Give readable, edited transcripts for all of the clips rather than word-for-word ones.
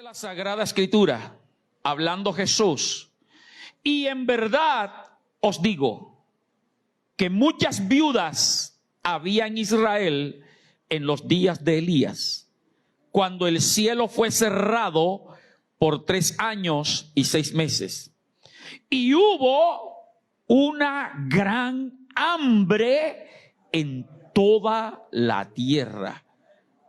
la Sagrada Escritura, hablando Jesús, y en verdad os digo que muchas viudas había en Israel en los días de Elías, cuando el cielo fue cerrado por 3 años y 6 meses. Y hubo una gran hambre en toda la tierra.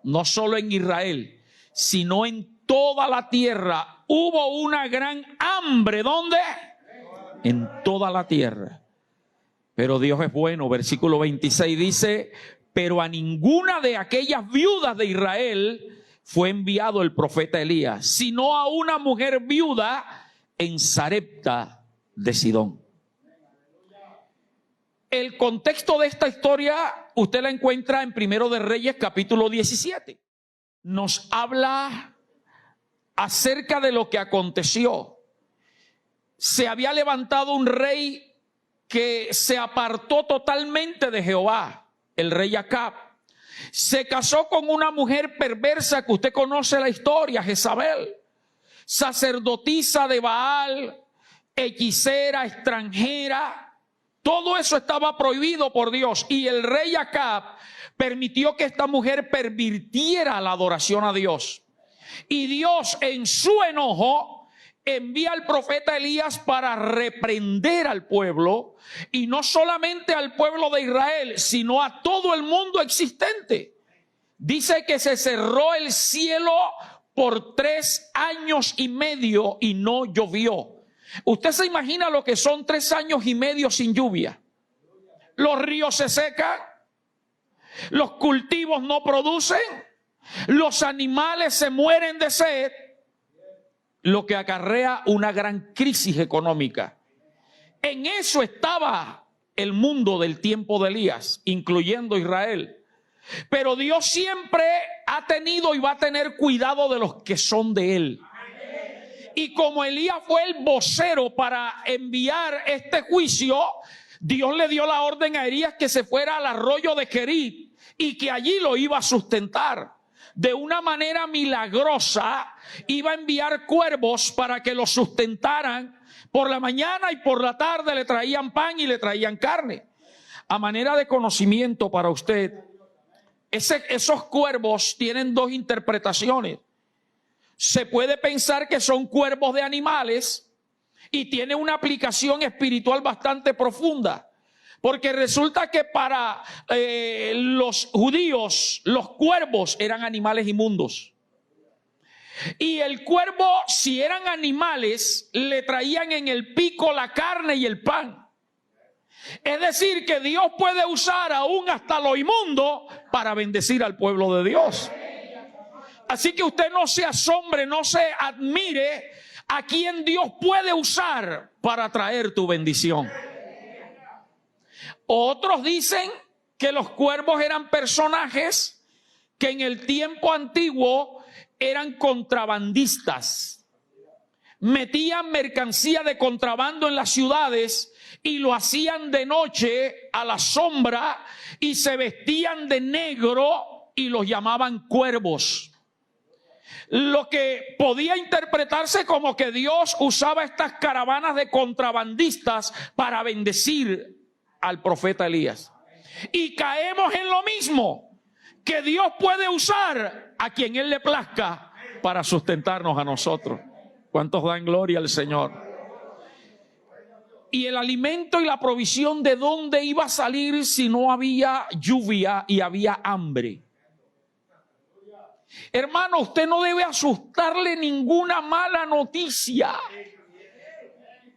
No solo en Israel, sino en toda la tierra. Hubo una gran hambre. ¿Dónde? En toda la tierra. Pero Dios es bueno. Versículo 26 dice: pero a ninguna de aquellas viudas de Israel fue enviado el profeta Elías, sino a una mujer viuda en Sarepta de Sidón. El contexto de esta historia usted la encuentra en Primero de Reyes capítulo 17. Nos habla acerca de lo que aconteció. Se había levantado un rey que se apartó totalmente de Jehová, el rey Acab. Se casó con una mujer perversa que usted conoce la historia, Jezabel, sacerdotisa de Baal, hechicera, extranjera. Todo eso estaba prohibido por Dios, y el rey Acab permitió que esta mujer pervirtiera la adoración a Dios. Y Dios, en su enojo, envía al profeta Elías para reprender al pueblo, y no solamente al pueblo de Israel, sino a todo el mundo existente. Dice que se cerró el cielo por 3 años y medio y no llovió. Usted se imagina lo que son 3 años y medio sin lluvia. Los ríos se secan, los cultivos no producen, los animales se mueren de sed, lo que acarrea una gran crisis económica. En eso estaba el mundo del tiempo de Elías, incluyendo Israel. Pero Dios siempre ha tenido y va a tener cuidado de los que son de Él. Y como Elías fue el vocero para enviar este juicio, Dios le dio la orden a Elías que se fuera al arroyo de Querit y que allí lo iba a sustentar. De una manera milagrosa iba a enviar cuervos para que lo sustentaran. Por la mañana y por la tarde le traían pan y le traían carne. A manera de conocimiento para usted, esos cuervos tienen 2 interpretaciones. Se puede pensar que son cuervos de animales y tiene una aplicación espiritual bastante profunda. Porque resulta que para los judíos, los cuervos eran animales inmundos. Y el cuervo, si eran animales, le traían en el pico la carne y el pan. Es decir, que Dios puede usar aún hasta lo inmundo para bendecir al pueblo de Dios. Así que usted no se asombre, no se admire a quien Dios puede usar para traer tu bendición. Otros dicen que los cuervos eran personajes que en el tiempo antiguo eran contrabandistas. Metían mercancía de contrabando en las ciudades y lo hacían de noche a la sombra y se vestían de negro y los llamaban cuervos. Lo que podía interpretarse como que Dios usaba estas caravanas de contrabandistas para bendecir al profeta Elías. Y caemos en lo mismo, que Dios puede usar a quien Él le plazca para sustentarnos a nosotros. ¿Cuántos dan gloria al Señor? Y el alimento y la provisión, ¿de dónde iba a salir si no había lluvia y había hambre? Hermano, usted no debe asustarle ninguna mala noticia.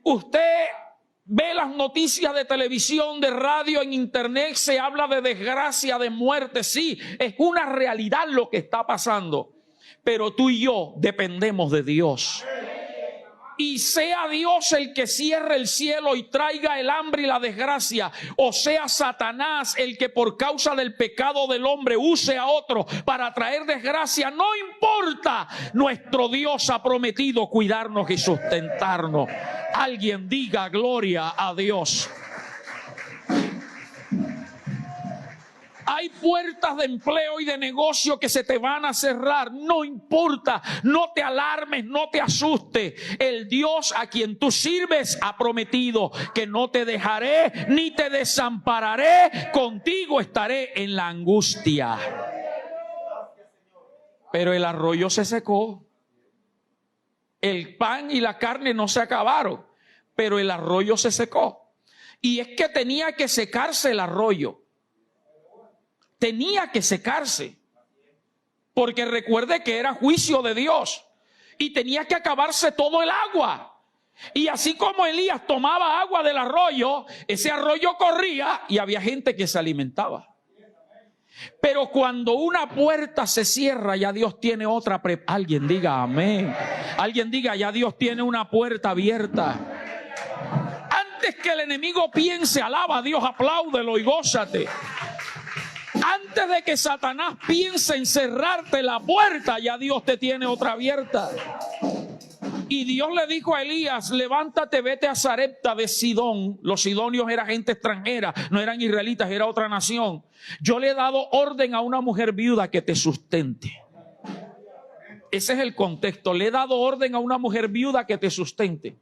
Usted ve las noticias de televisión, de radio, en internet, se habla de desgracia, de muerte. Sí, es una realidad lo que está pasando. Pero tú y yo dependemos de Dios. Y sea Dios el que cierre el cielo y traiga el hambre y la desgracia, o sea Satanás el que por causa del pecado del hombre use a otro para traer desgracia, no importa, nuestro Dios ha prometido cuidarnos y sustentarnos. Alguien diga gloria a Dios. Hay puertas de empleo y de negocio que se te van a cerrar. No importa, no te alarmes, no te asustes. El Dios a quien tú sirves ha prometido que no te dejaré ni te desampararé. Contigo estaré en la angustia. Pero el arroyo se secó. El pan y la carne no se acabaron, pero el arroyo se secó. Y es que tenía que secarse el arroyo. Tenía que secarse, porque recuerde que era juicio de Dios y tenía que acabarse todo el agua. Y así como Elías tomaba agua del arroyo, ese arroyo corría y había gente que se alimentaba. Pero cuando una puerta se cierra, ya Dios tiene otra. Alguien diga amén. Alguien diga, ya Dios tiene una puerta abierta. Antes que el enemigo piense, alaba a Dios, apláudelo y gózate. Antes de que Satanás piense en cerrarte la puerta, ya Dios te tiene otra abierta. Y Dios le dijo a Elías, levántate, vete a Sarepta de Sidón. Los sidonios eran gente extranjera, no eran israelitas, era otra nación. Yo le he dado orden a una mujer viuda que te sustente. Ese es el contexto. Le he dado orden a una mujer viuda que te sustente.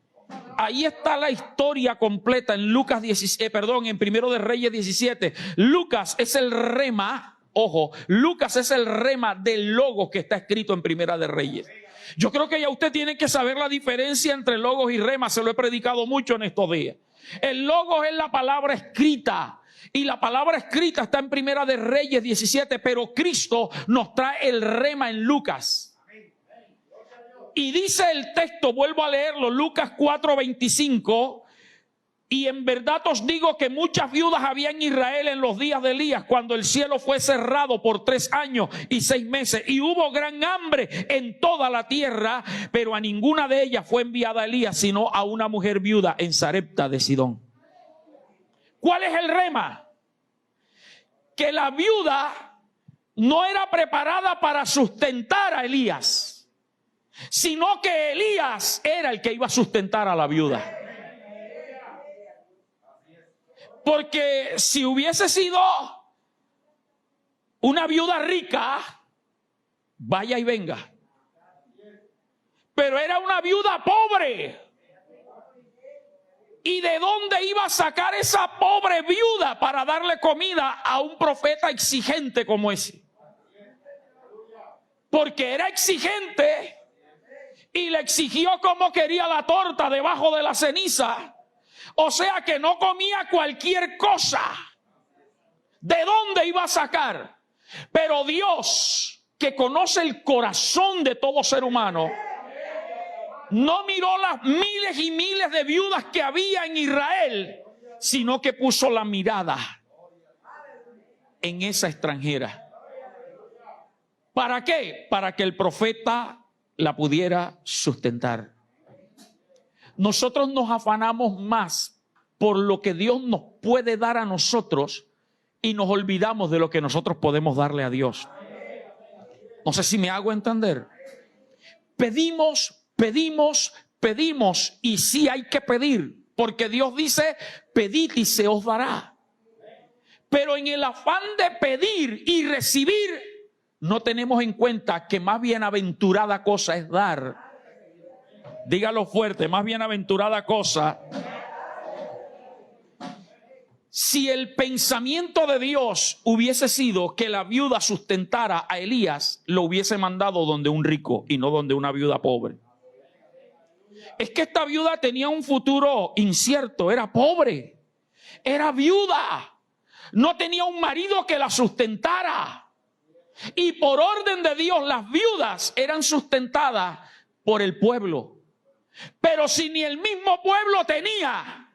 Ahí está la historia completa en Lucas 17, en Primero de Reyes 17. Lucas es el rema, ojo, Lucas es el rema del logos que está escrito en Primera de Reyes. Yo creo que ya usted tiene que saber la diferencia entre logos y rema. Se lo he predicado mucho en estos días. El logos es la palabra escrita. Y la palabra escrita está en Primera de Reyes 17. Pero Cristo nos trae el rema en Lucas. Y dice el texto, vuelvo a leerlo, Lucas 4:25. Y en verdad os digo que muchas viudas había en Israel en los días de Elías, cuando el cielo fue cerrado por 3 años y 6 meses. Y hubo gran hambre en toda la tierra, pero a ninguna de ellas fue enviada Elías, sino a una mujer viuda en Sarepta de Sidón. ¿Cuál es el rema? Que la viuda no era preparada para sustentar a Elías, sino que Elías era el que iba a sustentar a la viuda. Porque si hubiese sido una viuda rica, vaya y venga. Pero era una viuda pobre. ¿Y de dónde iba a sacar esa pobre viuda para darle comida a un profeta exigente como ese? Porque era exigente y le exigió como quería la torta debajo de la ceniza. O sea que no comía cualquier cosa. ¿De dónde iba a sacar? Pero Dios, que conoce el corazón de todo ser humano, no miró las miles y miles de viudas que había en Israel, sino que puso la mirada en esa extranjera. ¿Para qué? Para que el profeta la pudiera sustentar. Nosotros nos afanamos más por lo que Dios nos puede dar a nosotros y nos olvidamos de lo que nosotros podemos darle a Dios. No sé si me hago entender. Pedimos y sí hay que pedir, porque Dios dice, pedid y se os dará. Pero en el afán de pedir y recibir, no tenemos en cuenta que más bienaventurada cosa es dar. Dígalo fuerte, más bienaventurada cosa. Si el pensamiento de Dios hubiese sido que la viuda sustentara a Elías, lo hubiese mandado donde un rico y no donde una viuda pobre. Es que esta viuda tenía un futuro incierto, era pobre, era viuda, no tenía un marido que la sustentara. Y por orden de Dios las viudas eran sustentadas por el pueblo. Pero si ni el mismo pueblo tenía,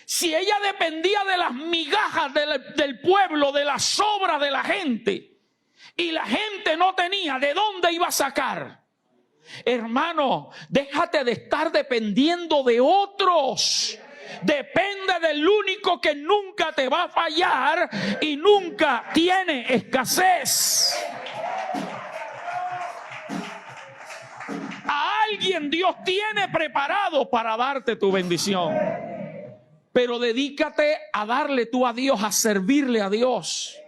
si ella dependía de las migajas del pueblo, de las sobras de la gente, y la gente no tenía, ¿de dónde iba a sacar? Hermano, déjate de estar dependiendo de otros. Depende del único que nunca te va a fallar y nunca tiene escasez. A alguien Dios tiene preparado para darte tu bendición. pero dedícate a darle tú a Dios, a servirle a Dios.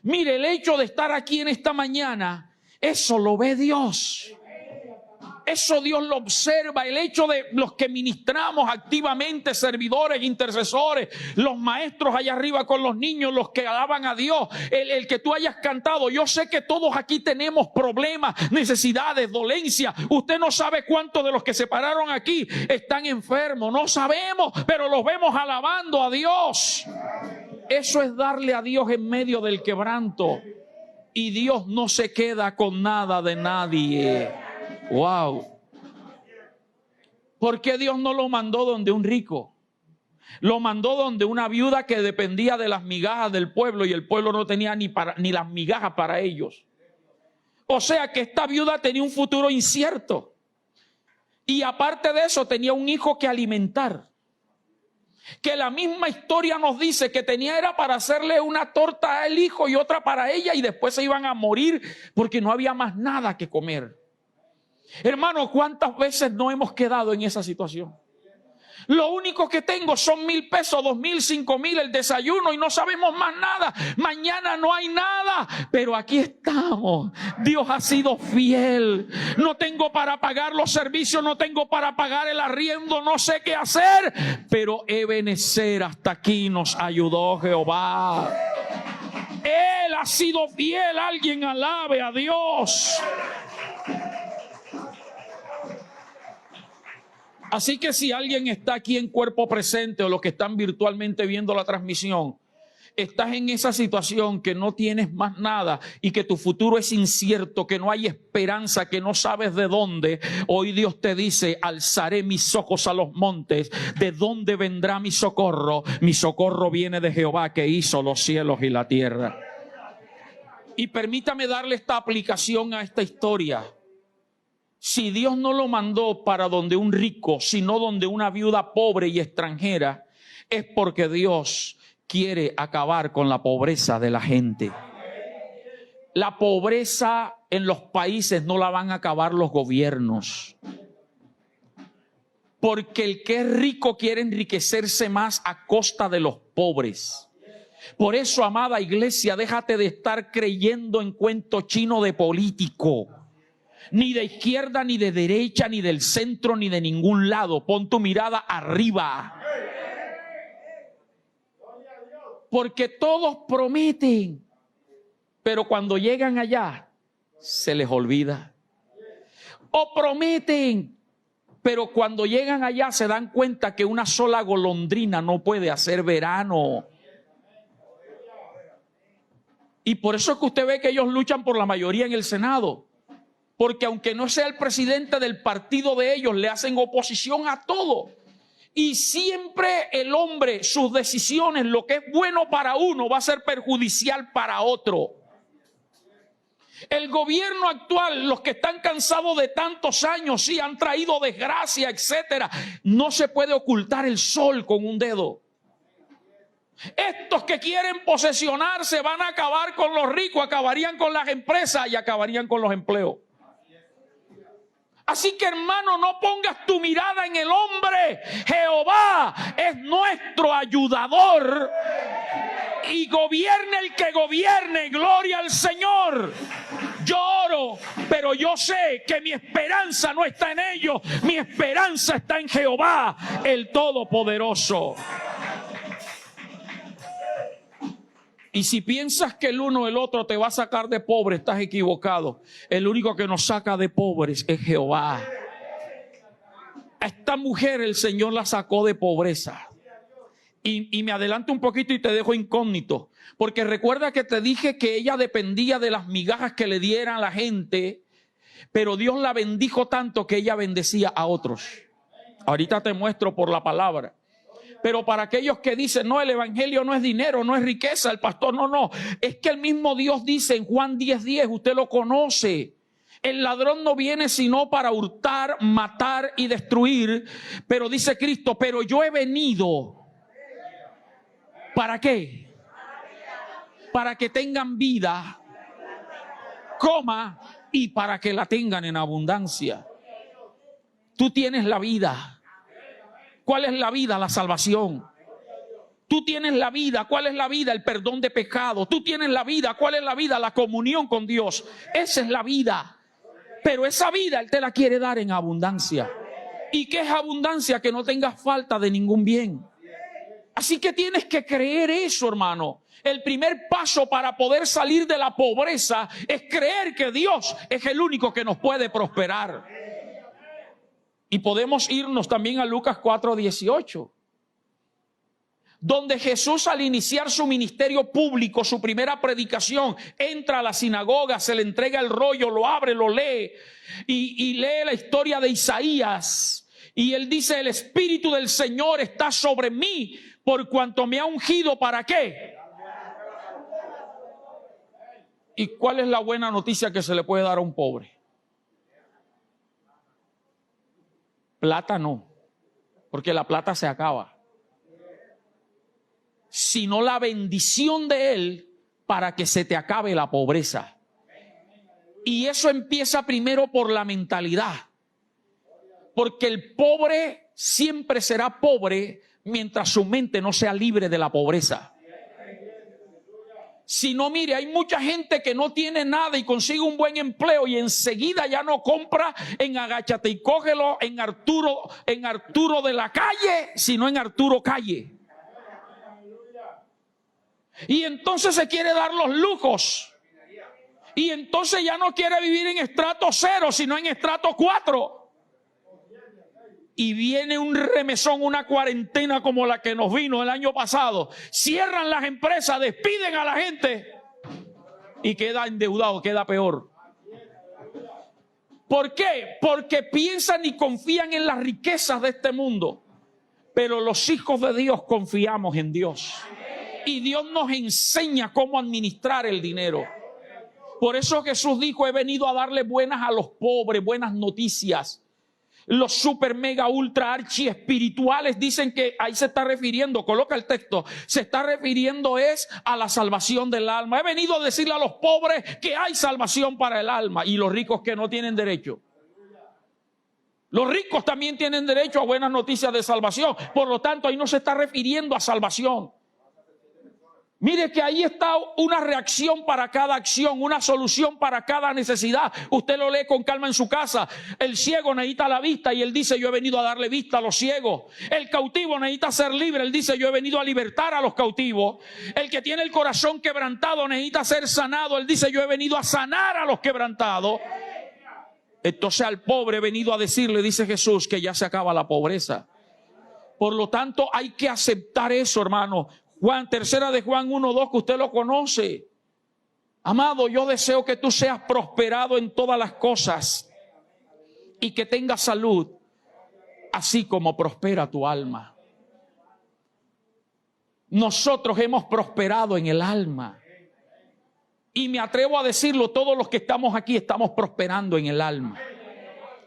Mire, el hecho de estar aquí en esta mañana, eso lo ve Dios. Eso Dios lo observa. El hecho de los que ministramos activamente, servidores, intercesores, los maestros allá arriba con los niños, los que alaban a Dios, el que tú hayas cantado. Yo sé que todos aquí tenemos problemas, necesidades, dolencias. Usted no sabe cuántos de los que se pararon aquí están enfermos. No sabemos, pero los vemos alabando a Dios. Eso es darle a Dios en medio del quebranto. Y Dios no se queda con nada de nadie. Wow. ¿Por qué Dios no lo mandó donde un rico? Lo mandó donde una viuda que dependía de las migajas del pueblo y el pueblo no tenía ni las migajas para ellos. O sea que esta viuda tenía un futuro incierto. Y aparte de eso tenía un hijo que alimentar. Que la misma historia nos dice que tenía era para hacerle una torta al hijo y otra para ella y después se iban a morir porque no había más nada que comer. Hermano, ¿cuántas veces no hemos quedado en esa situación? Lo único que tengo son 1,000 pesos, 2,000, 5,000, el desayuno y no sabemos más nada. Mañana no hay nada, pero aquí estamos. Dios ha sido fiel. No tengo para pagar los servicios, no tengo para pagar el arriendo, no sé qué hacer. Pero Ebenezer, hasta aquí nos ayudó Jehová. Él ha sido fiel. Alguien alabe a Dios. Así que si alguien está aquí en cuerpo presente o los que están virtualmente viendo la transmisión, estás en esa situación que no tienes más nada y que tu futuro es incierto, que no hay esperanza, que no sabes de dónde, hoy Dios te dice: alzaré mis ojos a los montes. ¿De dónde vendrá mi socorro? Mi socorro viene de Jehová, que hizo los cielos y la tierra. Y permítame darle esta aplicación a esta historia. Si Dios no lo mandó para donde un rico, sino donde una viuda pobre y extranjera, es porque Dios quiere acabar con la pobreza de la gente. La pobreza en los países no la van a acabar los gobiernos. Porque el que es rico quiere enriquecerse más a costa de los pobres. Por eso, amada iglesia, déjate de estar creyendo en cuento chino de político. Ni de izquierda, ni de derecha, ni del centro, ni de ningún lado. Pon tu mirada arriba. Porque todos prometen, pero cuando llegan allá, se les olvida. O prometen, pero cuando llegan allá se dan cuenta que una sola golondrina no puede hacer verano. Y por eso es que usted ve que ellos luchan por la mayoría en el Senado. Porque aunque no sea el presidente del partido de ellos, le hacen oposición a todo. Y siempre el hombre, sus decisiones, lo que es bueno para uno va a ser perjudicial para otro. El gobierno actual, los que están cansados de tantos años, sí, han traído desgracia, etcétera. No se puede ocultar el sol con un dedo. Estos que quieren posesionarse van a acabar con los ricos, acabarían con las empresas y acabarían con los empleos. Así que, hermano, no pongas tu mirada en el hombre. Jehová es nuestro ayudador. Y gobierne el que gobierne. Gloria al Señor. Yo oro, pero yo sé que mi esperanza no está en ellos. Mi esperanza está en Jehová, el Todopoderoso. Y si piensas que el uno o el otro te va a sacar de pobre, estás equivocado. El único que nos saca de pobres es Jehová. A esta mujer el Señor la sacó de pobreza. Y me adelanto un poquito y te dejo incógnito. Porque recuerda que te dije que ella dependía de las migajas que le dieran la gente. Pero Dios la bendijo tanto que ella bendecía a otros. Ahorita te muestro por la palabra. Pero para aquellos que dicen, no, el evangelio no es dinero, no es riqueza, el pastor, no. Es que el mismo Dios dice en Juan 10:10, usted lo conoce. El ladrón no viene sino para hurtar, matar y destruir. Pero dice Cristo, pero yo he venido. ¿Para qué? Para que tengan vida, coma, y para que la tengan en abundancia. Tú tienes la vida. ¿Cuál es la vida? La salvación. Tú tienes la vida. ¿Cuál es la vida? El perdón de pecado. Tú tienes la vida. ¿Cuál es la vida? La comunión con Dios. Esa es la vida. Pero esa vida Él te la quiere dar en abundancia. ¿Y qué es abundancia? Que no tengas falta de ningún bien. Así que tienes que creer eso, hermano. El primer paso para poder salir de la pobreza es creer que Dios es el único que nos puede prosperar. Y podemos irnos también a Lucas 4:18. Donde Jesús, al iniciar su ministerio público, su primera predicación, entra a la sinagoga, se le entrega el rollo, lo abre, lo lee y lee la historia de Isaías. Y él dice: el Espíritu del Señor está sobre mí, por cuanto me ha ungido. ¿Para qué? ¿Y cuál es la buena noticia que se le puede dar a un pobre? Plata no, porque la plata se acaba. Sino la bendición de Él para que se te acabe la pobreza. Y eso empieza primero por la mentalidad. Porque el pobre siempre será pobre mientras su mente no sea libre de la pobreza. Si no, mire, hay mucha gente que no tiene nada y consigue un buen empleo y enseguida ya no compra en Agáchate y Cógelo, en Arturo de la Calle, sino en Arturo Calle. Y entonces se quiere dar los lujos. Y entonces ya no quiere vivir en estrato 0, sino en estrato 4. Y viene un remesón, una cuarentena como la que nos vino el año pasado. Cierran las empresas, despiden a la gente y queda endeudado, queda peor. ¿Por qué? Porque piensan y confían en las riquezas de este mundo. Pero los hijos de Dios confiamos en Dios. Y Dios nos enseña cómo administrar el dinero. Por eso Jesús dijo: he venido a darle buenas a los pobres, buenas noticias. Los super mega ultra archi espirituales dicen que ahí se está refiriendo, coloca el texto, se está refiriendo es a la salvación del alma. He venido a decirle a los pobres que hay salvación para el alma, y los ricos que no tienen derecho. Los ricos también tienen derecho a buenas noticias de salvación. Por lo tanto, ahí no se está refiriendo a salvación. Mire que ahí está una reacción para cada acción, una solución para cada necesidad. Usted lo lee con calma en su casa. El ciego necesita la vista y él dice: yo he venido a darle vista a los ciegos. El cautivo necesita ser libre. Él dice: yo he venido a libertar a los cautivos. El que tiene el corazón quebrantado necesita ser sanado. Él dice: yo he venido a sanar a los quebrantados. Entonces al pobre he venido a decirle, dice Jesús, que ya se acaba la pobreza. Por lo tanto hay que aceptar eso, hermano. Tercera de Juan 1:2, que usted lo conoce. Amado, yo deseo que tú seas prosperado en todas las cosas y que tengas salud, así como prospera tu alma. Nosotros hemos prosperado en el alma. Y me atrevo a decirlo, todos los que estamos aquí estamos prosperando en el alma.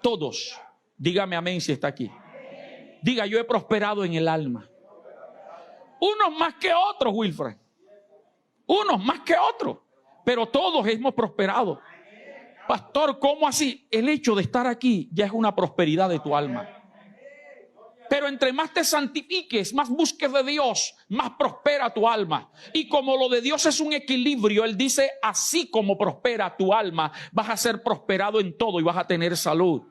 Todos. Dígame amén si está aquí. Diga: yo he prosperado en el alma. Unos más que otros, Wilfred. Unos más que otros. Pero todos hemos prosperado. Pastor, ¿cómo así? El hecho de estar aquí ya es una prosperidad de tu alma. Pero entre más te santifiques, más busques de Dios, más prospera tu alma. Y como lo de Dios es un equilibrio, Él dice: así como prospera tu alma, vas a ser prosperado en todo y vas a tener salud.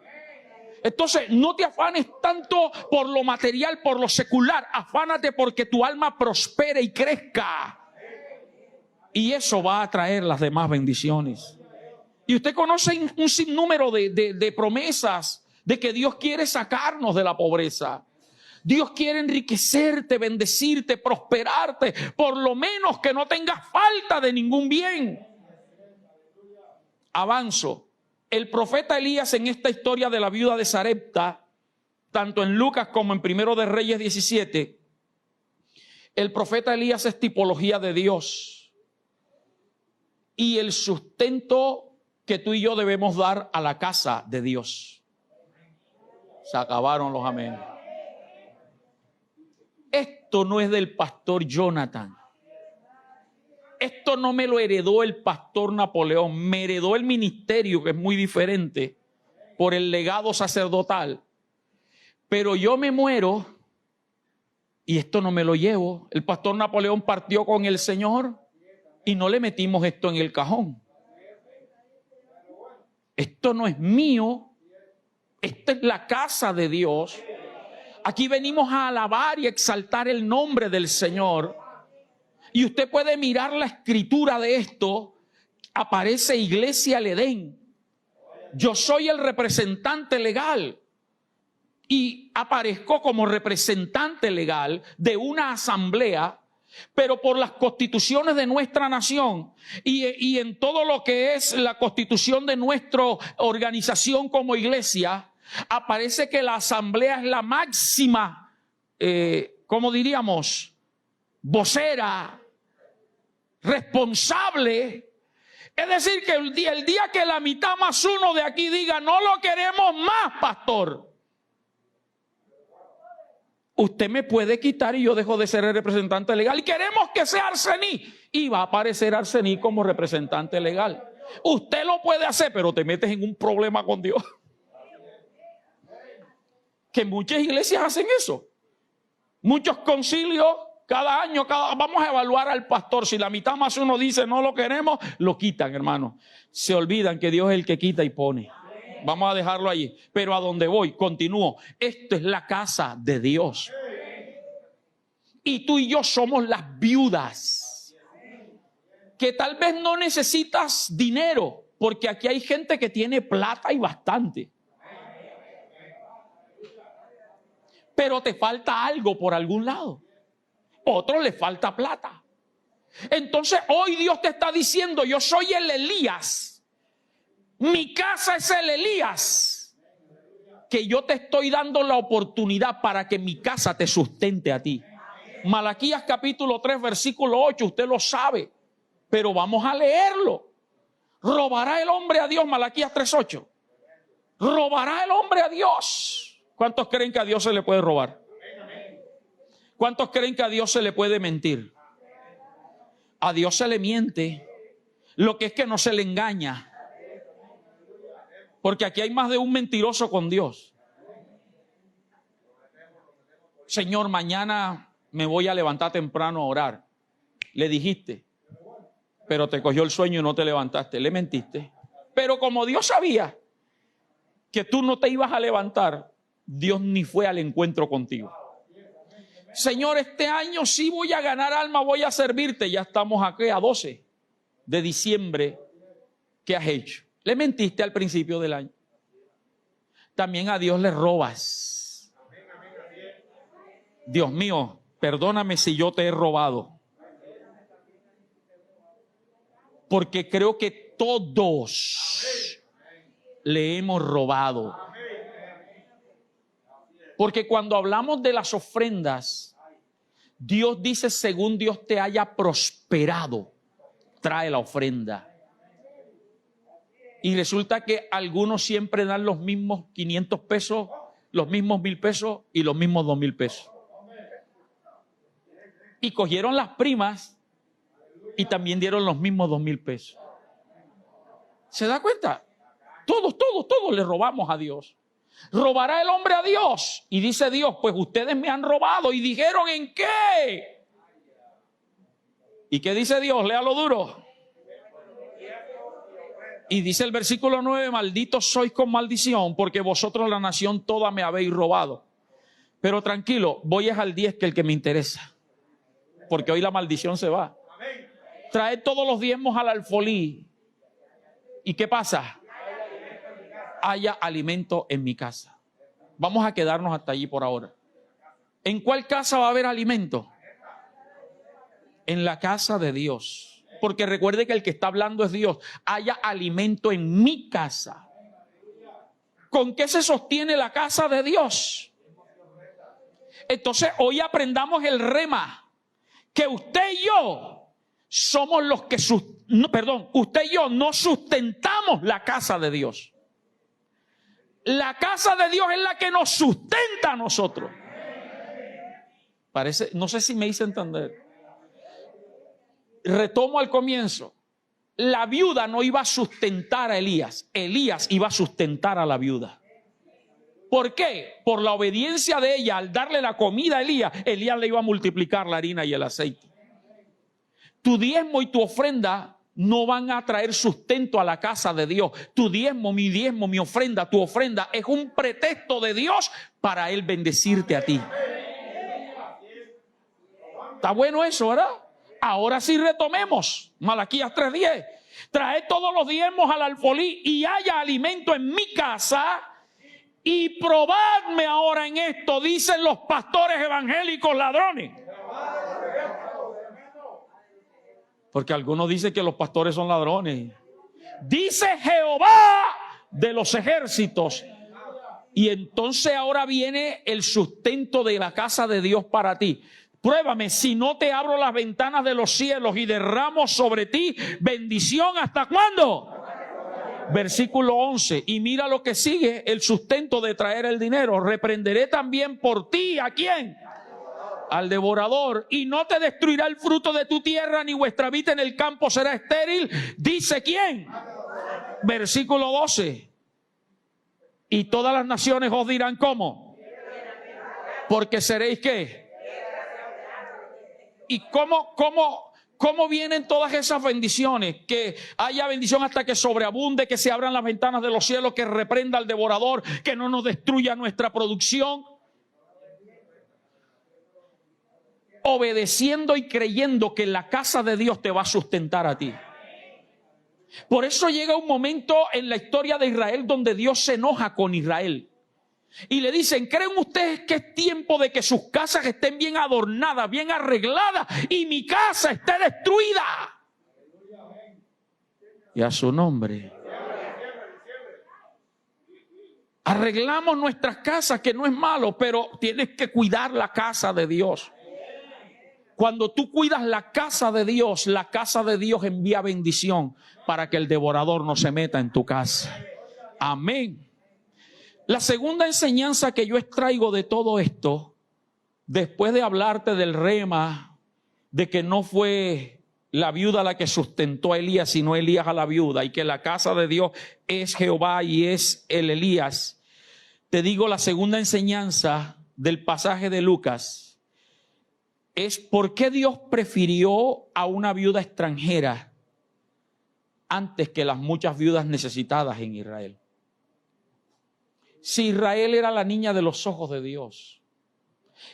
Entonces, no te afanes tanto por lo material, por lo secular. Afánate porque tu alma prospere y crezca. Y eso va a traer las demás bendiciones. Y usted conoce un sinnúmero de promesas de que Dios quiere sacarnos de la pobreza. Dios quiere enriquecerte, bendecirte, prosperarte. Por lo menos que no tengas falta de ningún bien. Avanzo. El profeta Elías, en esta historia de la viuda de Sarepta, tanto en Lucas como en Primero de Reyes 17, el profeta Elías es tipología de Dios y el sustento que tú y yo debemos dar a la casa de Dios. Se acabaron los amén. Esto no es del pastor Jonathan. Esto no me lo heredó el pastor Napoleón, me heredó el ministerio, que es muy diferente, por el legado sacerdotal. Pero yo me muero Y esto no me lo llevo. El pastor Napoleón partió con el Señor y no le metimos esto en el cajón. Esto no es mío. Esta es la casa de Dios. Aquí venimos a alabar y exaltar el nombre del Señor. Y usted puede mirar la escritura de esto. Aparece Iglesia El Edén. Yo soy el representante legal. Y aparezco como representante legal de una asamblea, pero por las constituciones de nuestra nación y en todo lo que es la constitución de nuestra organización como iglesia, aparece que la asamblea es la máxima, ¿cómo diríamos? Vocera, responsable. Es decir, que el día que la mitad más uno de aquí diga, no lo queremos más, pastor, usted me puede quitar y yo dejo de ser el representante legal. Y queremos que sea Arsení. Y va a aparecer Arsení como representante legal. Usted lo puede hacer, pero te metes en un problema con Dios. Que muchas iglesias hacen eso. Muchos concilios, cada año, vamos a evaluar al pastor. Si la mitad más uno dice no lo queremos, lo quitan, hermano. Se olvidan que Dios es el que quita y pone. Vamos a dejarlo allí. Pero a donde voy, continúo. Esto es la casa de Dios. Y tú y yo somos las viudas. Que tal vez no necesitas dinero. Porque aquí hay gente que tiene plata y bastante. Pero te falta algo por algún lado. Otro le falta plata. Entonces hoy Dios te está diciendo, yo soy el Elías. Mi casa es el Elías, que yo te estoy dando la oportunidad para que mi casa te sustente a ti. Malaquías capítulo 3 versículo 8, usted lo sabe, pero vamos a leerlo. ¿Robará el hombre a Dios? Malaquías 3:8. ¿Robará el hombre a Dios? ¿Cuántos creen que a Dios se le puede robar? ¿Cuántos creen que a Dios se le puede mentir? A Dios se le miente, lo que es que no se le engaña. Porque aquí hay más de un mentiroso con Dios. Señor, mañana me voy a levantar temprano a orar. Le dijiste, pero te cogió el sueño y no te levantaste. Le mentiste. Pero como Dios sabía que tú no te ibas a levantar, Dios ni fue al encuentro contigo. Señor, este año sí voy a ganar alma, voy a servirte. Ya estamos aquí a 12 de diciembre. ¿Qué has hecho? Le mentiste al principio del año. También a Dios le robas. Dios mío, perdóname si yo te he robado. Porque creo que todos le hemos robado. Porque cuando hablamos de las ofrendas, Dios dice, según Dios te haya prosperado, trae la ofrenda. Y resulta que algunos siempre dan los mismos 500 pesos, los mismos 1,000 pesos y los mismos 2,000 pesos. Y cogieron las primas y también dieron los mismos 2,000 pesos. ¿Se da cuenta? Todos le robamos a Dios. ¿Robará el hombre a Dios? Y dice Dios, pues ustedes me han robado. Y dijeron, ¿en qué? ¿Y qué dice Dios? Léalo duro. Y dice el versículo 9, malditos sois con maldición, porque vosotros la nación toda me habéis robado. Pero tranquilo, voy al 10, que es el que me interesa. Porque hoy la maldición se va. Traed todos los diezmos al alfolí. ¿Y qué pasa? Haya alimento en mi casa. Vamos a quedarnos hasta allí por ahora. ¿En cuál casa va a haber alimento? En la casa de Dios. Porque recuerde que el que está hablando es Dios. Haya alimento en mi casa. ¿Con qué se sostiene la casa de Dios? Entonces hoy aprendamos el rema. Que usted y yo somos los que, usted y yo no sustentamos la casa de Dios. La casa de Dios es la que nos sustenta a nosotros. Parece, no sé si me hice entender. Retomo al comienzo. La viuda no iba a sustentar a Elías. Elías iba a sustentar a la viuda. ¿Por qué? Por la obediencia de ella, al darle la comida a Elías, Elías le iba a multiplicar la harina y el aceite. Tu diezmo y tu ofrenda no van a traer sustento a la casa de Dios. Tu diezmo, mi ofrenda, tu ofrenda es un pretexto de Dios para Él bendecirte a ti. Está bueno eso, ¿verdad? Ahora sí retomemos Malaquías 3:10. Traed todos los diezmos al alfolí y haya alimento en mi casa. Y probadme ahora en esto, dicen los pastores evangélicos ladrones. Porque algunos dicen que los pastores son ladrones. Dice Jehová de los ejércitos. Y entonces ahora viene el sustento de la casa de Dios para ti. Pruébame si no te abro las ventanas de los cielos y derramo sobre ti bendición. ¿Hasta cuándo? Versículo 11. Y mira lo que sigue, el sustento de traer el dinero. Reprenderé también por ti, ¿a quién? Al devorador, y no te destruirá el fruto de tu tierra, ni vuestra vida en el campo será estéril. ¿Dice quién? Versículo 12. Y todas las naciones os dirán ¿cómo? Porque seréis ¿qué? ¿Y cómo vienen todas esas bendiciones? Que haya bendición hasta que sobreabunde, que se abran las ventanas de los cielos, que reprenda al devorador, que no nos destruya nuestra producción. Obedeciendo y creyendo que la casa de Dios te va a sustentar a ti. Por eso llega un momento en la historia de Israel donde Dios se enoja con Israel. Y le dicen, ¿creen ustedes que es tiempo de que sus casas estén bien adornadas, bien arregladas y mi casa esté destruida? Y a su nombre. Arreglamos nuestras casas, que no es malo, pero tienes que cuidar la casa de Dios. Cuando tú cuidas la casa de Dios envía bendición para que el devorador no se meta en tu casa. Amén. La segunda enseñanza que yo extraigo de todo esto, después de hablarte del rema, de que no fue la viuda la que sustentó a Elías, sino Elías a la viuda, y que la casa de Dios es Jehová y es el Elías, te digo la segunda enseñanza del pasaje de Lucas. Es por qué Dios prefirió a una viuda extranjera antes que las muchas viudas necesitadas en Israel. Si Israel era la niña de los ojos de Dios,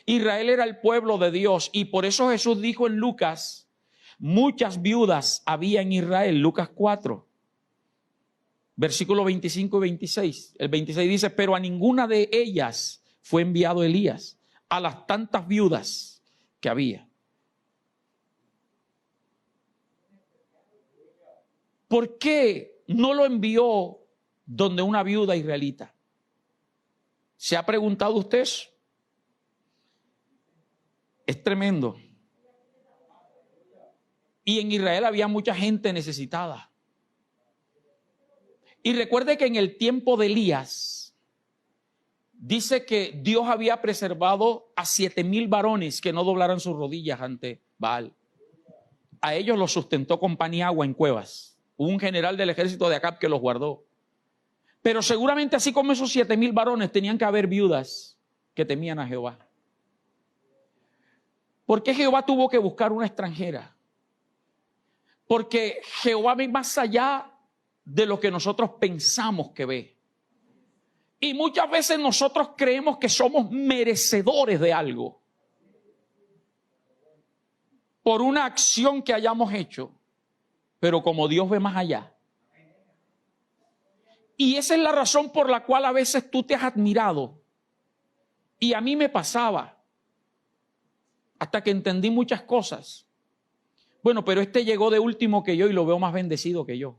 Israel era el pueblo de Dios, y por eso Jesús dijo en Lucas, muchas viudas había en Israel, Lucas 4, versículos 25 y 26. El 26 dice, pero a ninguna de ellas fue enviado Elías, a las tantas viudas que había. ¿Por qué no lo envió donde una viuda israelita? ¿Se ha preguntado usted eso? Es tremendo. Y en Israel había mucha gente necesitada. Y recuerde que en el tiempo de Elías, dice que Dios había preservado a 7,000 varones que no doblaran sus rodillas ante Baal. A ellos los sustentó con pan y agua en cuevas. Hubo un general del ejército de Acab que los guardó. Pero seguramente así como esos 7,000 varones tenían que haber viudas que temían a Jehová. ¿Por qué Jehová tuvo que buscar una extranjera? Porque Jehová ve más allá de lo que nosotros pensamos que ve. Y muchas veces nosotros creemos que somos merecedores de algo por una acción que hayamos hecho, pero como Dios ve más allá. Y esa es la razón por la cual a veces tú te has admirado. Y a mí me pasaba, hasta que entendí muchas cosas. Bueno, pero este llegó de último que yo y lo veo más bendecido que yo.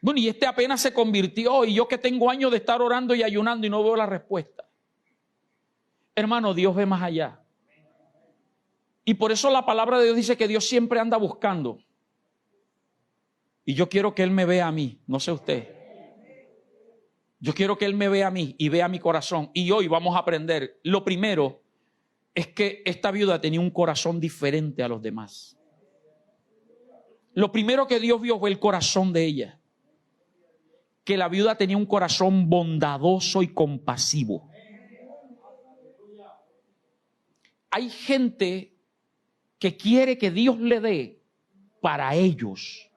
Bueno, y este apenas se convirtió y yo que tengo años de estar orando y ayunando y no veo la respuesta. Hermano, Dios ve más allá. Y por eso la palabra de Dios dice que Dios siempre anda buscando. Y yo quiero que Él me vea a mí, no sé usted. Yo quiero que Él me vea a mí y vea mi corazón. Y hoy vamos a aprender. Lo primero es que esta viuda tenía un corazón diferente a los demás. Lo primero que Dios vio fue el corazón de ella. que la viuda tenía un corazón bondadoso y compasivo. Hay gente que quiere que Dios le dé para ellos.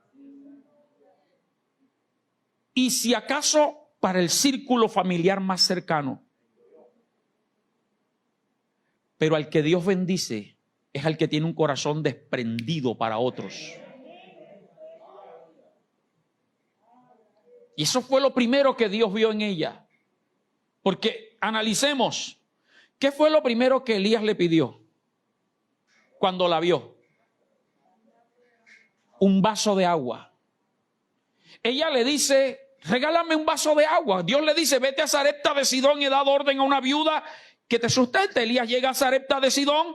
Y si acaso para el círculo familiar más cercano. Pero al que Dios bendice es al que tiene un corazón desprendido para otros. Y eso fue lo primero que Dios vio en ella. Porque analicemos, ¿qué fue lo primero que Elías le pidió cuando la vio? Un vaso de agua. Ella le dice, regálame un vaso de agua. Dios le dice, vete a Sarepta de Sidón y he dado orden a una viuda que te sustente. Elías llega a Sarepta de Sidón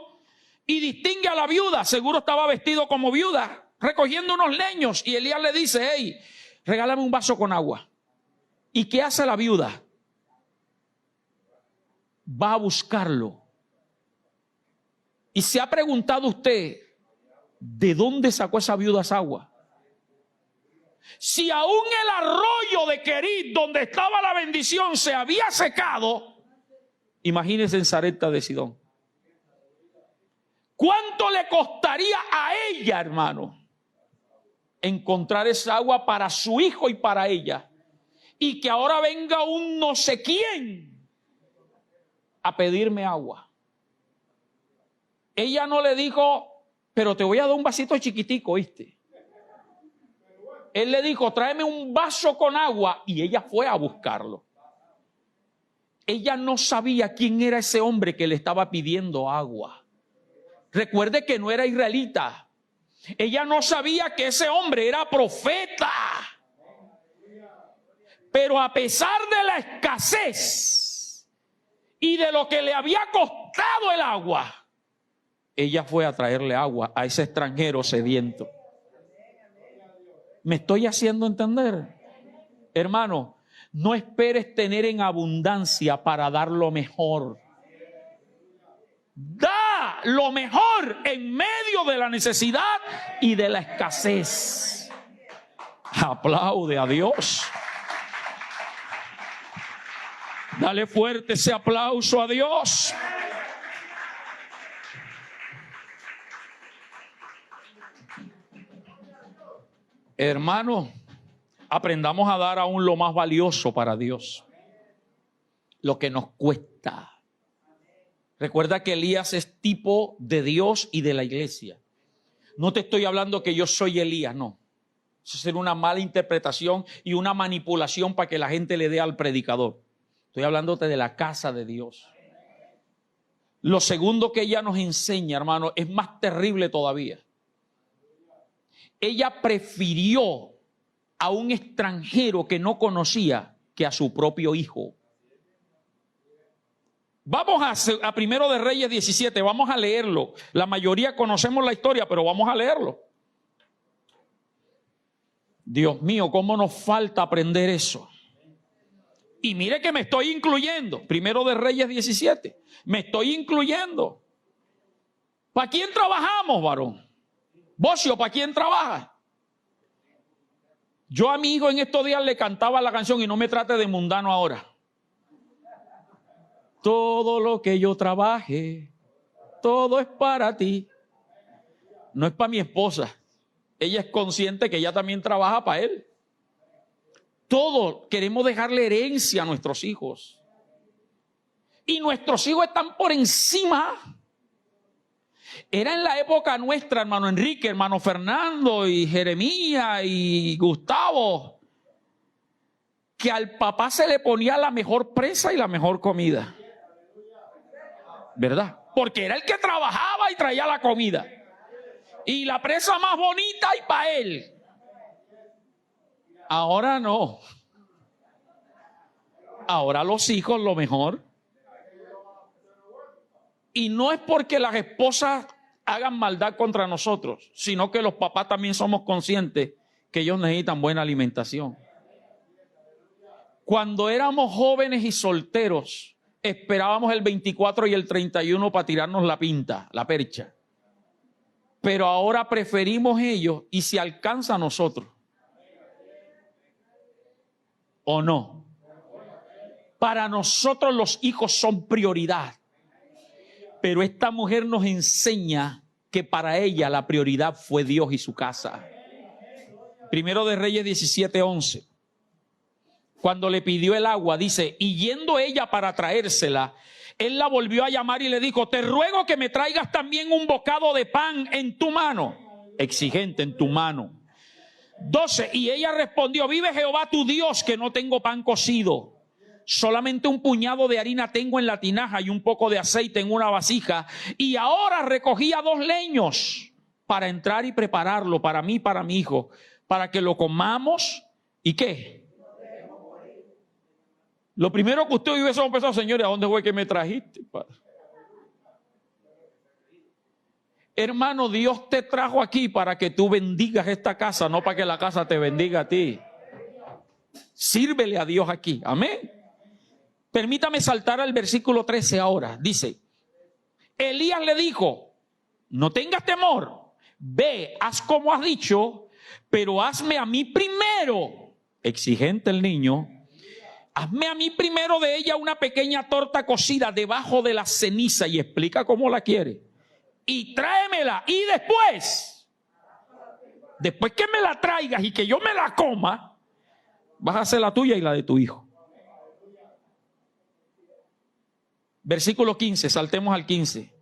y distingue a la viuda. Seguro estaba vestido como viuda, recogiendo unos leños. Y Elías le dice, hey, regálame un vaso con agua. ¿Y qué hace la viuda? Va a buscarlo. Y se ha preguntado usted, ¿de dónde sacó esa viuda esa agua? Si aún el arroyo de Querit, donde estaba la bendición, se había secado, imagínense en Sarepta de Sidón. ¿Cuánto le costaría a ella, hermano, encontrar esa agua para su hijo y para ella? Y que ahora venga un no sé quién a pedirme agua. Ella no le dijo, pero te voy a dar un vasito chiquitico, ¿viste? Él le dijo, tráeme un vaso con agua, y ella fue a buscarlo. Ella no sabía quién era ese hombre que le estaba pidiendo agua. Recuerde que no era israelita. Ella no sabía que ese hombre era profeta. Pero a pesar de la escasez y de lo que le había costado el agua, ella fue a traerle agua a ese extranjero sediento. ¿Me estoy haciendo entender? Hermano, no esperes tener en abundancia para dar lo mejor. Da lo mejor en medio de la necesidad y de la escasez. Aplaude a Dios. Dale fuerte ese aplauso a Dios. Hermano, aprendamos a dar aún lo más valioso para Dios. Lo que nos cuesta. Recuerda que Elías es tipo de Dios y de la iglesia. No te estoy hablando que yo soy Elías, no. Eso sería una mala interpretación y una manipulación para que la gente le dé al predicador. Estoy hablándote de la casa de Dios. Lo segundo que ella nos enseña, hermano, es más terrible todavía. Ella prefirió a un extranjero que no conocía que a su propio hijo. Vamos a Primero de Reyes 17, vamos a leerlo. La mayoría conocemos la historia, pero vamos a leerlo. Dios mío, cómo nos falta aprender eso. Y mire que me estoy incluyendo. Primero de Reyes 17. Me estoy incluyendo. ¿Para quién trabajamos, varón? Bocio, ¿para quién trabaja? Yo a mi hijo en estos días le cantaba la canción, y no me trate de mundano ahora. Todo lo que yo trabaje, todo es para ti. No es para mi esposa. Ella es consciente que ella también trabaja para él. Todos queremos dejarle herencia a nuestros hijos. Y nuestros hijos están por encima. Era en la época nuestra, hermano Enrique, hermano Fernando y Jeremías y Gustavo, que al papá se le ponía la mejor presa y la mejor comida. ¿Verdad? Porque era el que trabajaba y traía la comida. Y la presa más bonita y para él. Ahora no. Ahora los hijos lo mejor. Y no es porque las esposas hagan maldad contra nosotros, sino que los papás también somos conscientes que ellos necesitan buena alimentación. Cuando éramos jóvenes y solteros, esperábamos el 24 y el 31 para tirarnos la pinta, la percha. Pero ahora preferimos ellos y se alcanza a nosotros. ¿O no? Para nosotros los hijos son prioridad. Pero esta mujer nos enseña que para ella la prioridad fue Dios y su casa. Primero de Reyes 17:11. Cuando le pidió el agua, dice, y yendo ella para traérsela, él la volvió a llamar y le dijo, te ruego que me traigas también un bocado de pan en tu mano. Exigente, en tu mano. 12, y ella respondió, vive Jehová tu Dios que no tengo pan cocido. Solamente un puñado de harina tengo en la tinaja y un poco de aceite en una vasija. Y ahora recogía 2 leños para entrar y prepararlo para mí y para mi hijo, para que lo comamos. ¿Y qué? Lo primero que usted hubiese pensado, señores, ¿a dónde fue que me trajiste? Hermano, Dios te trajo aquí para que tú bendigas esta casa, no para que la casa te bendiga a ti. Sírvele a Dios aquí. Amén. Permítame saltar al versículo 13 ahora. Dice, Elías le dijo, no tengas temor, ve, haz como has dicho, pero hazme a mí primero. Exigente el niño. Hazme a mí primero de ella una pequeña torta cocida debajo de la ceniza y explica cómo la quiere. Y tráemela. Y después que me la traigas y que yo me la coma, vas a hacer la tuya y la de tu hijo. Versículo 15, saltemos al 15.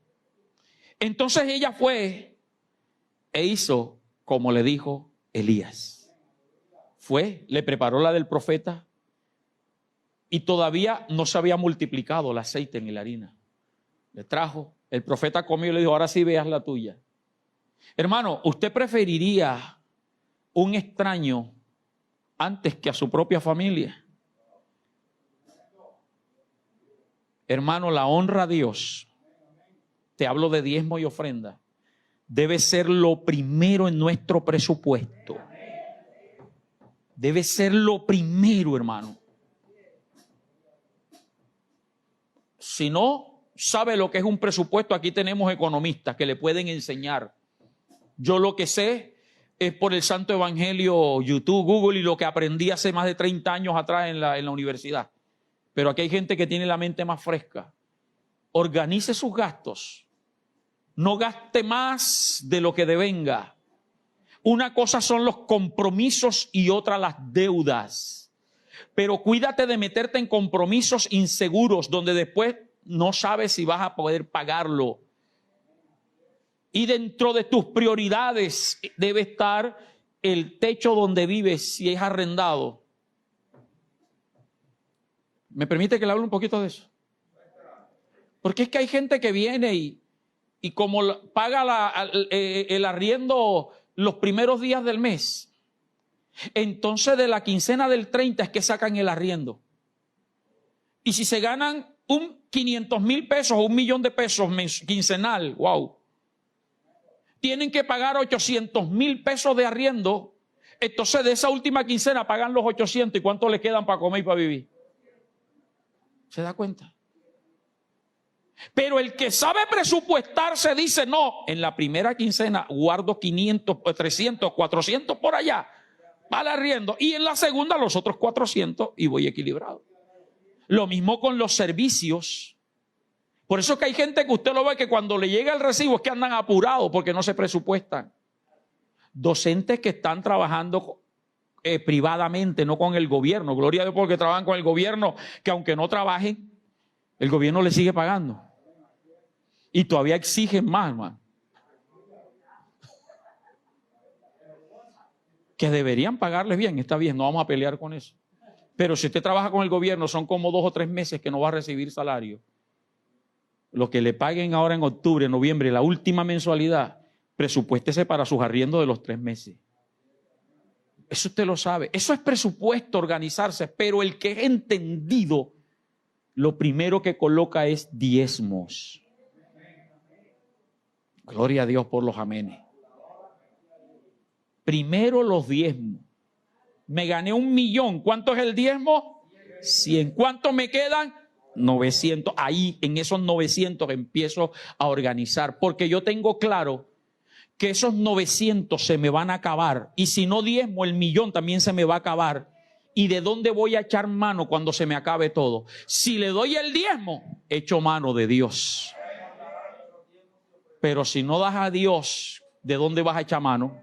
Entonces ella fue e hizo como le dijo Elías. Fue, le preparó la del profeta y todavía no se había multiplicado el aceite en la harina. Le trajo, el profeta comió y le dijo, ahora sí veas la tuya. Hermano, ¿usted preferiría un extraño antes que a su propia familia? Hermano, la honra a Dios, te hablo de diezmo y ofrenda, debe ser lo primero en nuestro presupuesto. Debe ser lo primero, hermano. Si no sabe lo que es un presupuesto, aquí tenemos economistas que le pueden enseñar. Yo lo que sé es por el Santo Evangelio, YouTube, Google y lo que aprendí hace más de 30 años atrás en la universidad. Pero aquí hay gente que tiene la mente más fresca. Organice sus gastos. No gaste más de lo que devenga. Una cosa son los compromisos y otra las deudas. Pero cuídate de meterte en compromisos inseguros donde después no sabes si vas a poder pagarlo. Y dentro de tus prioridades debe estar el techo donde vives si es arrendado. ¿Me permite que le hable un poquito de eso? Porque es que hay gente que viene y como paga el arriendo los primeros días del mes, entonces de la quincena del 30 es que sacan el arriendo. Y si se ganan 500,000 pesos o 1,000,000 de pesos quincenal, wow, tienen que pagar 800,000 pesos de arriendo. Entonces de esa última quincena pagan los 800 y ¿cuánto le quedan para comer y para vivir? ¿Se da cuenta? Pero el que sabe presupuestarse dice, no, en la primera quincena guardo 500, 300, 400 por allá para el arriendo y en la segunda los otros 400 y voy equilibrado. Lo mismo con los servicios. Por eso que hay gente que usted lo ve que cuando le llega el recibo es que andan apurados porque no se presupuestan. Docentes que están trabajando privadamente, no con el gobierno. Gloria a Dios porque trabajan con el gobierno, que aunque no trabajen, el gobierno les sigue pagando. Y todavía exigen más, hermano. Que deberían pagarles bien, está bien, no vamos a pelear con eso. Pero si usted trabaja con el gobierno, son como 2 o 3 meses que no va a recibir salario. Lo que le paguen ahora en octubre, noviembre, la última mensualidad, presupuéstese para sus arriendos de los 3 meses. Eso usted lo sabe. Eso es presupuesto, organizarse. Pero el que es entendido, lo primero que coloca es diezmos. Gloria a Dios por los amenes. Primero los diezmos. Me gané 1,000,000. ¿Cuánto es el diezmo? 100. ¿Cuánto me quedan? 900. Ahí en esos 900 empiezo a organizar. Porque yo tengo claro que esos 900 se me van a acabar. Y si no diezmo, el 1,000,000 también se me va a acabar. ¿Y de dónde voy a echar mano cuando se me acabe todo? Si le doy el diezmo, echo mano de Dios. Pero si no das a Dios, ¿de dónde vas a echar mano?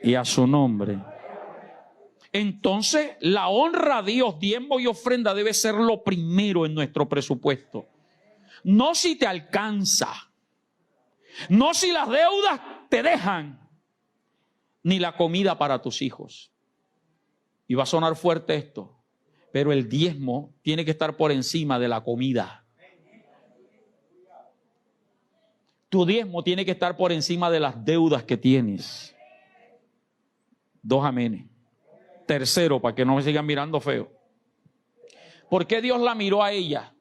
Y a su nombre. Entonces, la honra a Dios, diezmo y ofrenda debe ser lo primero en nuestro presupuesto. No si te alcanza, no si las deudas te dejan, ni la comida para tus hijos. Y va a sonar fuerte esto, pero el diezmo tiene que estar por encima de la comida. Tu diezmo tiene que estar por encima de las deudas que tienes. 2 amenes. Tercero, para que no me sigan mirando feo. ¿Por qué Dios la miró a ella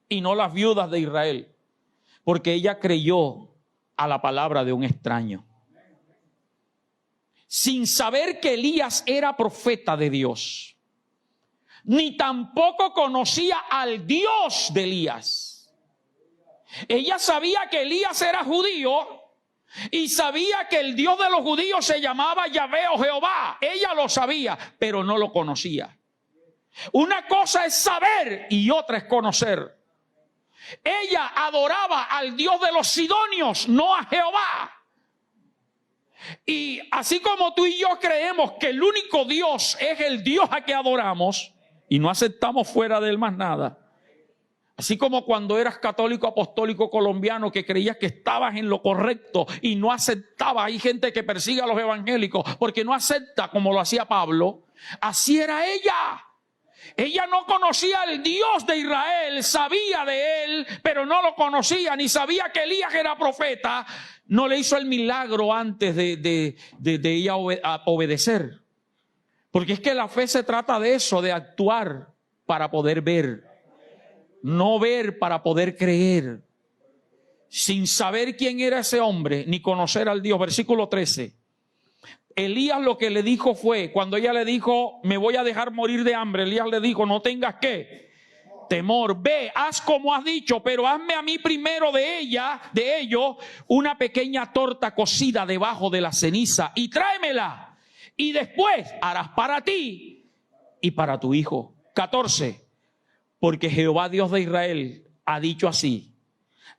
y no las viudas de Israel? Porque ella creyó a la palabra de un extraño, sin saber que Elías era profeta de Dios, ni tampoco conocía al Dios de Elías. Ella sabía que Elías era judío y sabía que el Dios de los judíos se llamaba Yahvé o Jehová. Ella lo sabía, pero no lo conocía. Una cosa es saber y otra es conocer. Ella adoraba al Dios de los sidonios, no a Jehová. Y así como tú y yo creemos que el único Dios es el Dios a que adoramos y no aceptamos fuera de él más nada, así como cuando eras católico apostólico colombiano que creías que estabas en lo correcto y no aceptabas, hay gente que persigue a los evangélicos porque no acepta como lo hacía Pablo, así era ella. Ella no conocía al Dios de Israel, sabía de él, pero no lo conocía, ni sabía que Elías era profeta. No le hizo el milagro antes de ella obedecer. Porque es que la fe se trata de eso, de actuar para poder ver. No ver para poder creer. Sin saber quién era ese hombre, ni conocer al Dios. Versículo 13. Elías lo que le dijo fue, cuando ella le dijo, me voy a dejar morir de hambre, Elías le dijo, no tengas ¿qué? Temor. Ve, haz como has dicho, pero hazme a mí primero de ello, una pequeña torta cocida debajo de la ceniza y tráemela. Y después harás para ti y para tu hijo. 14. Porque Jehová Dios de Israel ha dicho así.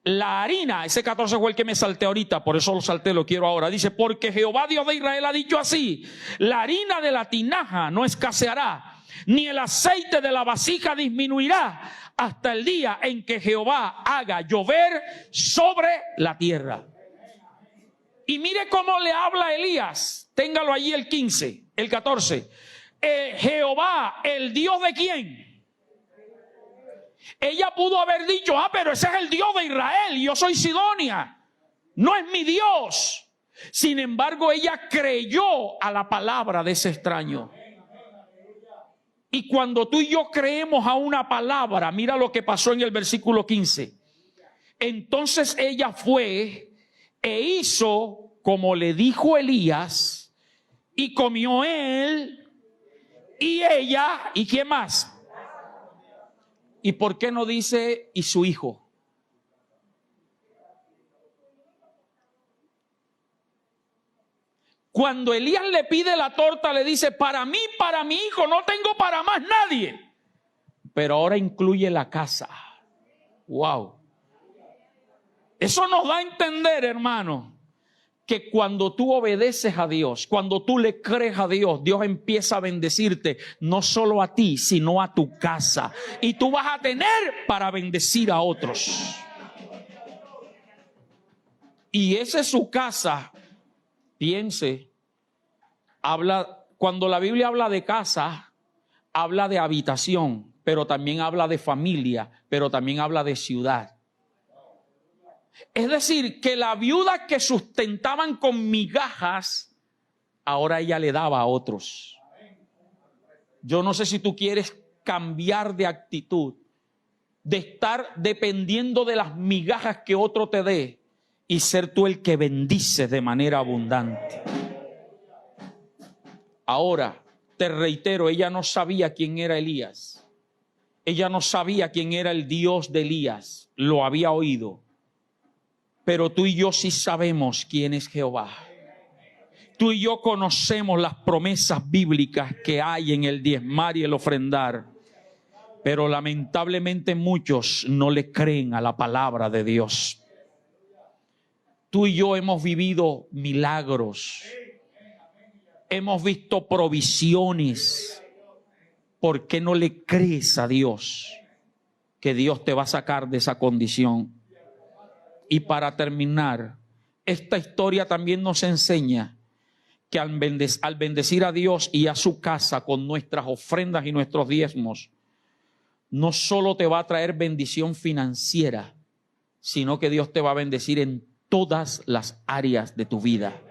La harina, ese 14 fue el que me salté ahorita, por eso lo salté, lo quiero ahora. Dice, porque Jehová Dios de Israel ha dicho así, la harina de la tinaja no escaseará, ni el aceite de la vasija disminuirá, hasta el día en que Jehová haga llover sobre la tierra. Y mire cómo le habla Elías, téngalo allí el 15, el 14. Jehová, el Dios de quién. Ella pudo haber dicho, pero ese es el Dios de Israel y yo soy Sidonia, no es mi Dios. Sin embargo, ella creyó a la palabra de ese extraño. Y cuando tú y yo creemos a una palabra, mira lo que pasó en el versículo 15. Entonces ella fue e hizo como le dijo Elías, y comió él y ella, ¿y quién más? ¿Y por qué no dice y su hijo? Cuando Elías le pide la torta, le dice, para mí, para mi hijo, no tengo para más nadie. Pero ahora incluye la casa. Wow. Eso nos da a entender, hermano, que cuando tú obedeces a Dios, cuando tú le crees a Dios, Dios empieza a bendecirte, no solo a ti, sino a tu casa. Y tú vas a tener para bendecir a otros. Y esa es su casa. Piense, cuando la Biblia habla de casa, habla de habitación, pero también habla de familia, pero también habla de ciudad. Es decir, que la viuda que sustentaban con migajas, ahora ella le daba a otros. Yo no sé si tú quieres cambiar de actitud, de estar dependiendo de las migajas que otro te dé y ser tú el que bendices de manera abundante. Ahora, te reitero, ella no sabía quién era Elías. Ella no sabía quién era el Dios de Elías. Lo había oído. Pero tú y yo sí sabemos quién es Jehová. Tú y yo conocemos las promesas bíblicas que hay en el diezmar y el ofrendar, pero lamentablemente muchos no le creen a la palabra de Dios. Tú y yo hemos vivido milagros, hemos visto provisiones. ¿Por qué no le crees a Dios que Dios te va a sacar de esa condición? Y para terminar, esta historia también nos enseña que al bendecir a Dios y a su casa con nuestras ofrendas y nuestros diezmos, no solo te va a traer bendición financiera, sino que Dios te va a bendecir en todas las áreas de tu vida.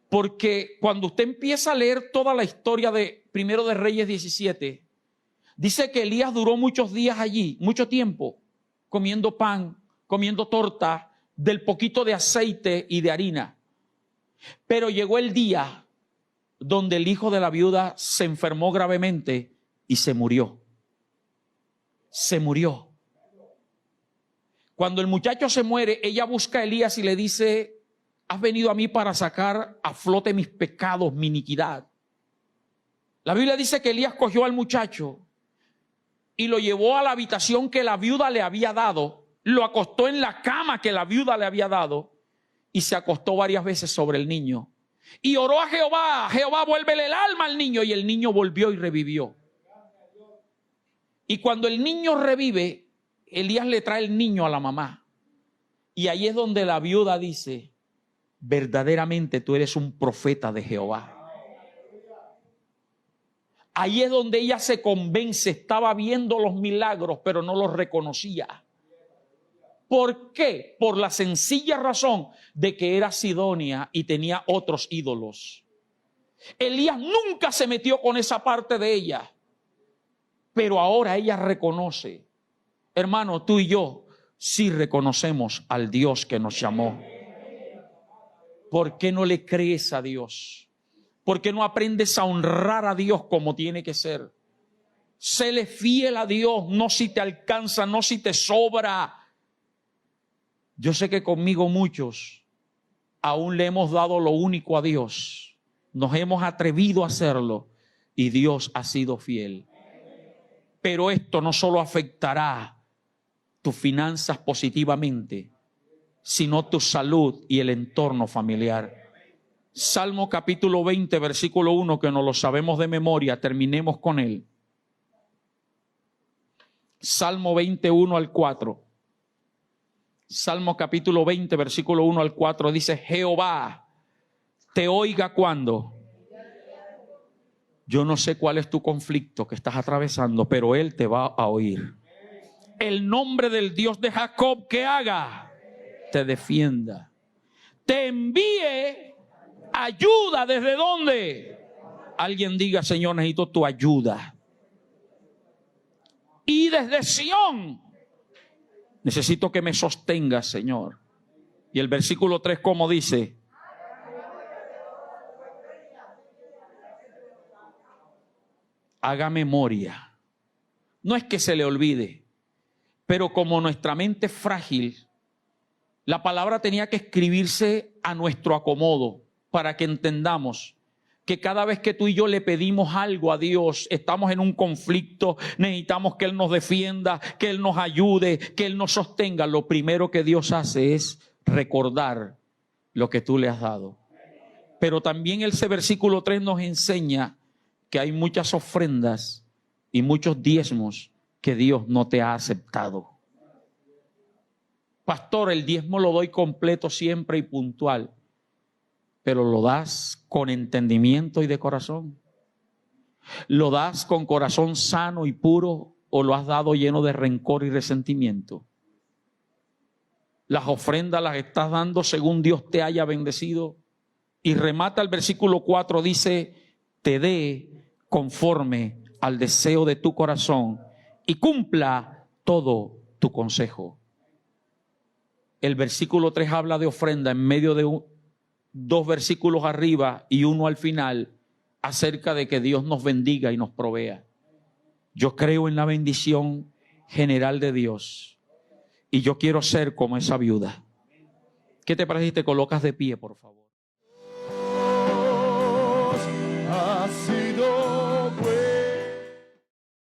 Porque cuando usted empieza a leer toda la historia de Primero de Reyes 17, dice que Elías duró muchos días allí, mucho tiempo, comiendo pan, comiendo torta, del poquito de aceite y de harina. Pero llegó el día donde el hijo de la viuda se enfermó gravemente y se murió. Se murió. Cuando el muchacho se muere, ella busca a Elías y le dice: has venido a mí para sacar a flote mis pecados, mi iniquidad. La Biblia dice que Elías cogió al muchacho y lo llevó a la habitación que la viuda le había dado, lo acostó en la cama que la viuda le había dado y se acostó varias veces sobre el niño. Y oró a Jehová: Jehová, vuélvele el alma al niño. Y el niño volvió y revivió. Y cuando el niño revive, Elías le trae el niño a la mamá. Y ahí es donde la viuda dice: verdaderamente tú eres un profeta de Jehová. Ahí es donde ella se convence. Estaba viendo los milagros, pero no los reconocía. ¿Por qué? Por la sencilla razón de que era sidonia y tenía otros ídolos. Elías nunca se metió con esa parte de ella, pero ahora ella reconoce. Hermano, tú y yo sí reconocemos al Dios que nos llamó. ¿Por qué no le crees a Dios? ¿Por qué no aprendes a honrar a Dios como tiene que ser? Séle fiel a Dios, no si te alcanza, no si te sobra. Yo sé que conmigo muchos aún le hemos dado lo único a Dios. Nos hemos atrevido a hacerlo y Dios ha sido fiel. Pero esto no solo afectará tus finanzas positivamente, sino tu salud y el entorno familiar. Salmo capítulo 20, versículo 1, que no lo sabemos de memoria, terminemos con él. Salmo 21 al 4. Salmo capítulo 20, versículo 1 al 4 dice: Jehová te oiga cuando. Yo no sé cuál es tu conflicto que estás atravesando, pero Él te va a oír. El nombre del Dios de Jacob, que haga, te defienda, te envíe ayuda. ¿Desde dónde? Alguien diga: Señor, necesito tu ayuda. Y desde Sión necesito que me sostengas, Señor. Y el versículo 3, como dice: haga memoria. No es que se le olvide, pero como nuestra mente es frágil, la palabra tenía que escribirse a nuestro acomodo para que entendamos que cada vez que tú y yo le pedimos algo a Dios, estamos en un conflicto, necesitamos que Él nos defienda, que Él nos ayude, que Él nos sostenga. Lo primero que Dios hace es recordar lo que tú le has dado. Pero también ese versículo 3 nos enseña que hay muchas ofrendas y muchos diezmos que Dios no te ha aceptado. Pastor, el diezmo lo doy completo siempre y puntual, pero lo das con entendimiento y de corazón. ¿Lo das con corazón sano y puro o lo has dado lleno de rencor y resentimiento? Las ofrendas las estás dando según Dios te haya bendecido. Y remata el versículo 4, dice: te dé conforme al deseo de tu corazón y cumpla todo tu consejo. El versículo 3 habla de ofrenda en medio de dos versículos arriba y uno al final, acerca de que Dios nos bendiga y nos provea. Yo creo en la bendición general de Dios y yo quiero ser como esa viuda ¿Qué te parece si te colocas de pie, por favor? Así